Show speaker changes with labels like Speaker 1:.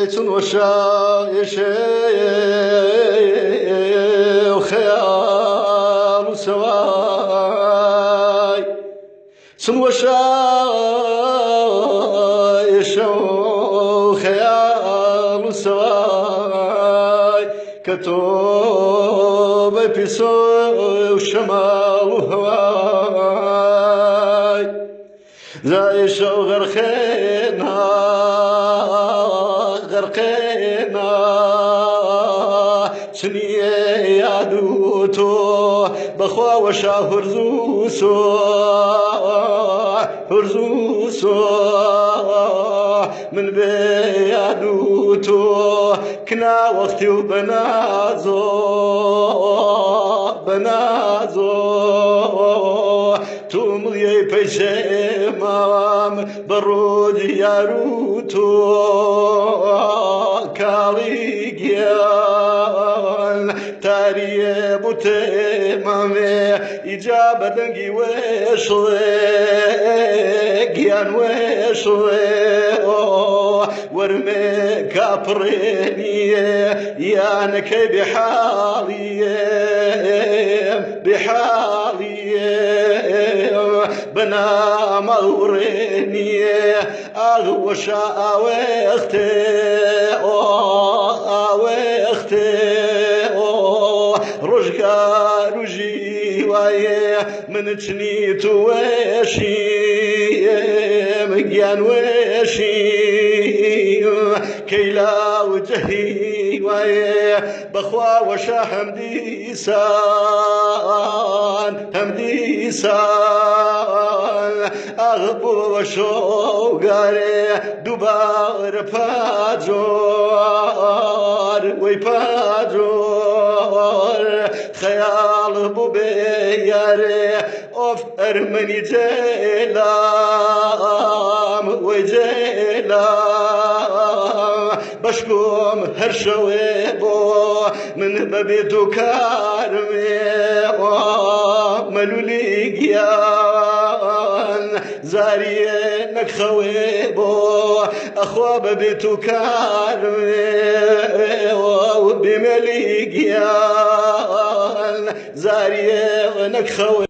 Speaker 1: چون وشایشه و خیال و سوای چون وشایشه و خیال و سوای كتب بيسو وشمال وهواي زايش وغرقينا غرقينا سنية يادوتو بخوا وشا هرزوسو هرزوسو من بيادوتو كنا وقتي وبنازو بنازو توملي بيشي مام برود ياروتو كاليجيان تاريه بوتي مامي إجابة دنجي وشلي جيان وشلي ورمي كابريني يا نكي بحالي بنا موريني أغوش أوختي رجع رجي وايه من تنيت وشي مجيان وشي كيلا وجهي وايه بخوا وشا حمدي سان أغبو وشوغاري دوبار باجور وي باجور خيال بو بياري اوف ارمني جيلام وجيلام بشكوم هرشوي بو من ببيتو كارمي ملولي جيان زاريه نكخوي بو اخوا ببيتو كارمي وبملي جيان زاريه نكخوي